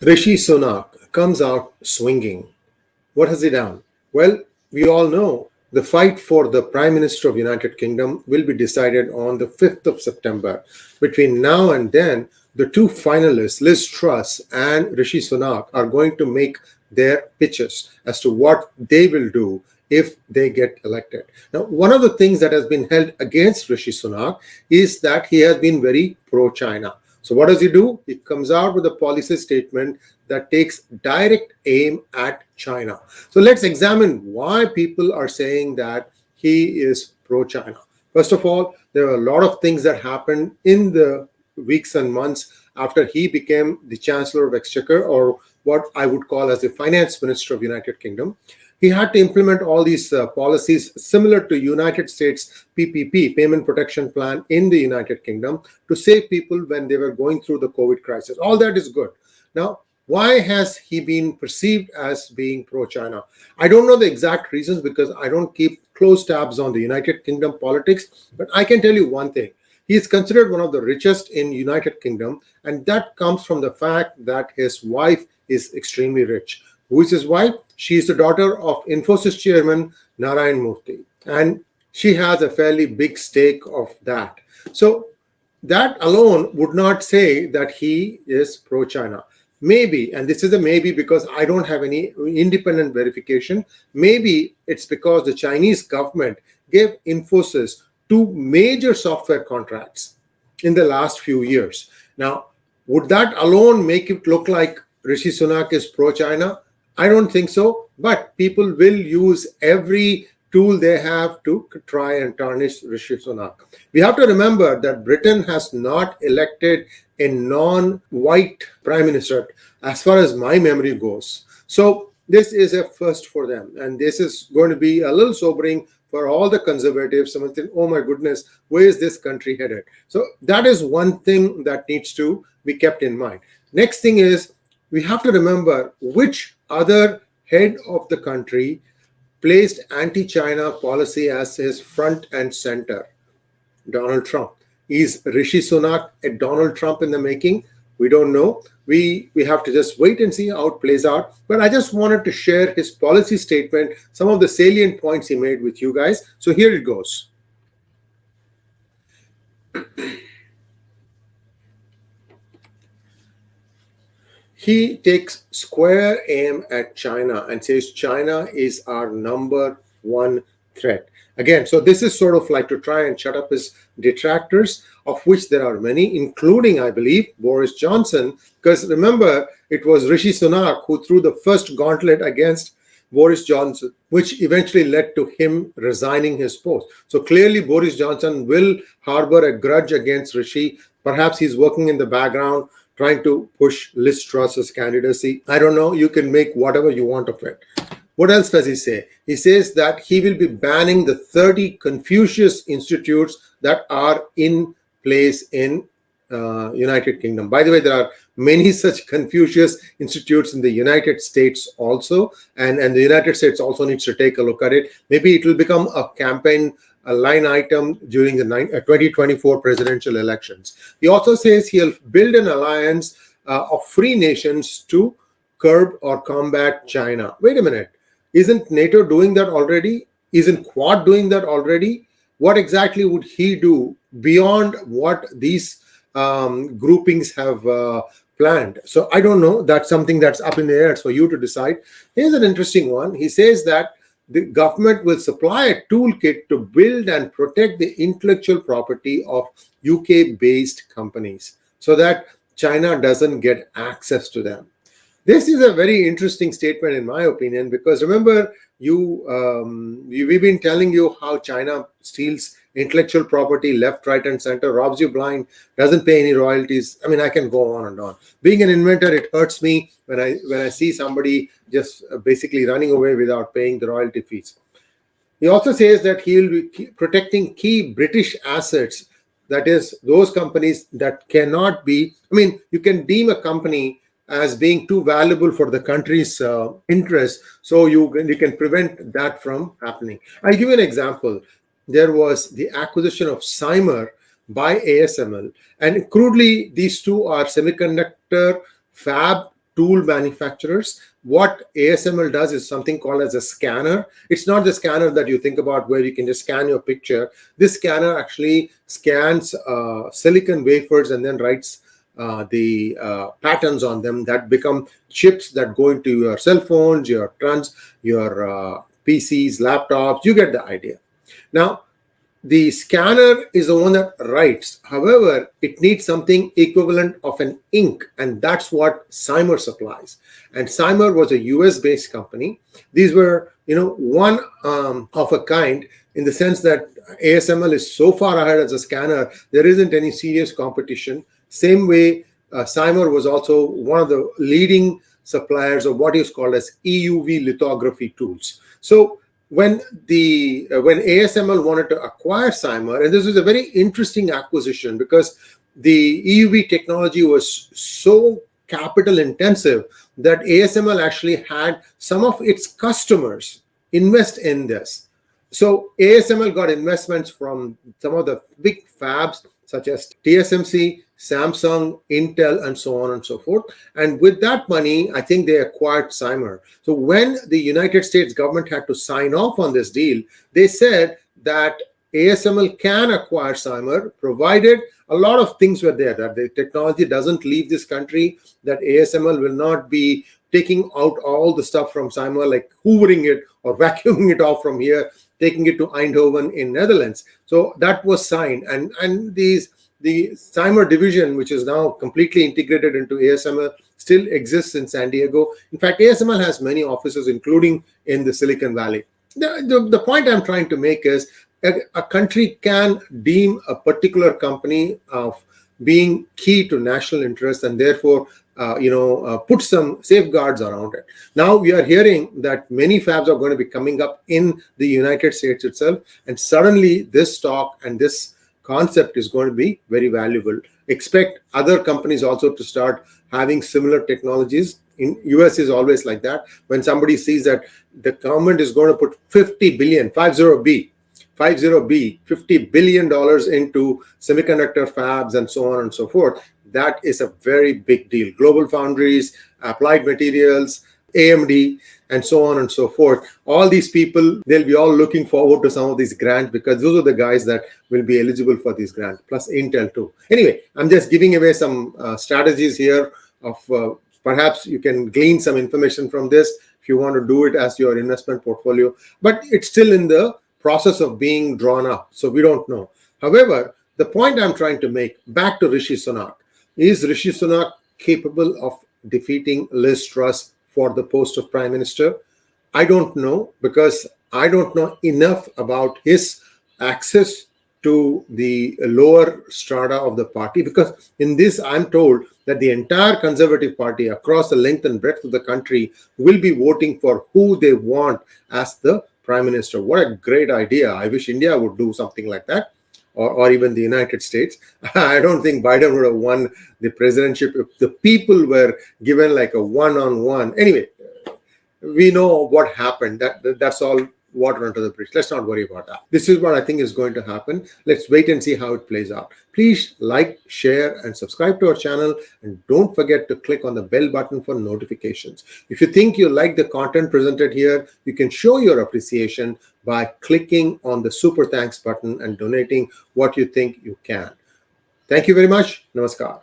Rishi Sunak comes out swinging. What has he done? Well, we all know the fight for the Prime Minister of United Kingdom will be decided on the 5th of September. Between now and then, the two finalists, Liz Truss and Rishi Sunak, are going to make their pitches as to what they will do if they get elected. Now, one of the things that has been held against Rishi Sunak is that he has been very pro-China. So what does he do? He comes out with a policy statement that takes direct aim at China. So let's examine why people are saying that he is pro-China. First of all, there are a lot of things that happened in the weeks and months after he became the Chancellor of Exchequer, or what I would call as the Finance Minister of United Kingdom. He had to implement all these policies similar to United States PPP, Payment Protection Plan, in the United Kingdom to save people when they were going through the COVID crisis. All that is good. Now, why has he been perceived as being pro-China? I don't know the exact reasons because I don't keep close tabs on the United Kingdom politics, but I can tell you one thing. He is considered one of the richest in United Kingdom, and that comes from the fact that his wife is extremely rich. Who is his wife? She is the daughter of Infosys chairman Narayan Murthy, and she has a fairly big stake of that. So that alone would not say that he is pro-China. Maybe, and this is a maybe because I don't have any independent verification, maybe it's because the Chinese government gave Infosys two major software contracts in the last few years. Now, would that alone make it look like Rishi Sunak is pro-China? I don't think so, but people will use every tool they have to try and tarnish Rishi Sunak. We have to remember that Britain has not elected a non-white prime minister, as far as my memory goes. So this is a first for them, and this is going to be a little sobering for all the conservatives. Someone think, oh my goodness, where is this country headed? So that is one thing that needs to be kept in mind. Next thing is, we have to remember which other head of the country placed anti-China policy as his front and center. Donald Trump. Is Rishi Sunak a Donald Trump in the making? We don't know. We have to just wait and see how it plays out. But I just wanted to share his policy statement, some of the salient points he made with you guys. So here it goes. He takes square aim at China and says China is our number one threat. Again, so this is sort of like to try and shut up his detractors, of which there are many, including, I believe, Boris Johnson. Because remember, it was Rishi Sunak who threw the first gauntlet against Boris Johnson, which eventually led to him resigning his post. So clearly, Boris Johnson will harbor a grudge against Rishi. Perhaps he's working in the background, trying to push Liz Truss's candidacy. I don't know. You can make whatever you want of it. What else does he say? He says that he will be banning the 30 Confucius institutes that are in place in United Kingdom. By the way, there are many such Confucius institutes in the United States also, and the United States also needs to take a look at it. Maybe it will become a campaign, a line item during the 2024 presidential elections. He also says he'll build an alliance of free nations to curb or combat China. Wait a minute. Isn't NATO doing that already? Isn't Quad doing that already? What exactly would he do beyond what these groupings have planned? So I don't know. That's something that's up in the air. It's for you to decide. Here's an interesting one. He says that the government will supply a toolkit to build and protect the intellectual property of UK-based companies so that China doesn't get access to them. This is a very interesting statement, in my opinion, because remember, we've been telling you how China steals intellectual property left, right, and center, robs you blind, doesn't pay any royalties. I mean, I can go on and on. Being an inventor, it hurts me when I see somebody just basically running away without paying the royalty fees. He also says that he will be protecting key British assets, that is, those companies that cannot be, I mean, you can deem a company as being too valuable for the country's interest, so you can prevent that from happening. I'll give you an example. There was the acquisition of Cymer by ASML, and crudely, these two are semiconductor fab tool manufacturers. What ASML does is something called as a scanner. It's not the scanner that you think about where you can just scan your picture. This scanner actually scans silicon wafers and then writes the patterns on them that become chips that go into your cell phones, your PCs, laptops. You get the idea. Now, the scanner is the one that writes. However, it needs something equivalent of an ink, and that's what 𝗣𝗂𝘂𝘀𝘀 supplies. And 𝗣𝗂𝘂𝘀𝘀 was a US-based company. These were, one of a kind, in the sense that ASML is so far ahead as a scanner, there isn't any serious competition. Same way, 𝗣𝗂𝘂𝘀𝘀𝘀 was also one of the leading suppliers of what is called as EUV lithography tools. So when ASML wanted to acquire 𝗣𝗂𝘂𝘀𝘀𝘀, and this is a very interesting acquisition because the EUV technology was so capital intensive that ASML actually had some of its customers invest in this. So ASML got investments from some of the big fabs such as TSMC, Samsung, Intel, and so on and so forth. And with that money, I think they acquired 𝗣𝗂𝘂𝘀𝘀𝘀. So when the United States government had to sign off on this deal, they said that ASML can acquire 𝗣𝗂𝘂𝘀𝘀𝘀 provided a lot of things were there, that the technology doesn't leave this country, that ASML will not be taking out all the stuff from 𝗣𝗂𝘂𝘀𝘀𝘀, like hoovering it or vacuuming it off from here, taking it to Eindhoven in Netherlands. So that was signed. And the 𝗣𝗂𝘂𝘀𝘀𝘀 division, which is now completely integrated into ASML, still exists in San Diego. In fact, ASML has many offices, including in the Silicon Valley. The point I'm trying to make is a country can deem a particular company of being key to national interest and therefore put some safeguards around it. Now we are hearing that many fabs are going to be coming up in the United States itself, and suddenly this talk and this concept is going to be very valuable. Expect other companies also to start having similar technologies. In US is always like that. When somebody sees that the government is going to put 50 billion, 50B, $50 billion into semiconductor fabs and so on and so forth, that is a very big deal. Global Foundries, Applied Materials, AMD, and so on and so forth. All these people, they'll be all looking forward to some of these grants because those are the guys that will be eligible for these grants, plus Intel too. Anyway, I'm just giving away some strategies here of perhaps you can glean some information from this if you want to do it as your investment portfolio. But it's still in the process of being drawn up, so we don't know. However, the point I'm trying to make, back to Rishi Sunak, is Rishi Sunak capable of defeating Liz Truss for the post of Prime Minister? I don't know, because I don't know enough about his access to the lower strata of the party, because in this I'm told that the entire Conservative Party across the length and breadth of the country will be voting for who they want as the Prime Minister. What a great idea. I wish India would do something like that, or even the United States. I don't think Biden would have won the presidency if the people were given like a one-on-one. Anyway, we know what happened. That's all water under the bridge. Let's not worry about that. This is what I think is going to happen. Let's wait and see how it plays out. Please like, share, and subscribe to our channel. And don't forget to click on the bell button for notifications. If you think you like the content presented here, you can show your appreciation by clicking on the super thanks button and donating what you think you can. Thank you very much. Namaskar.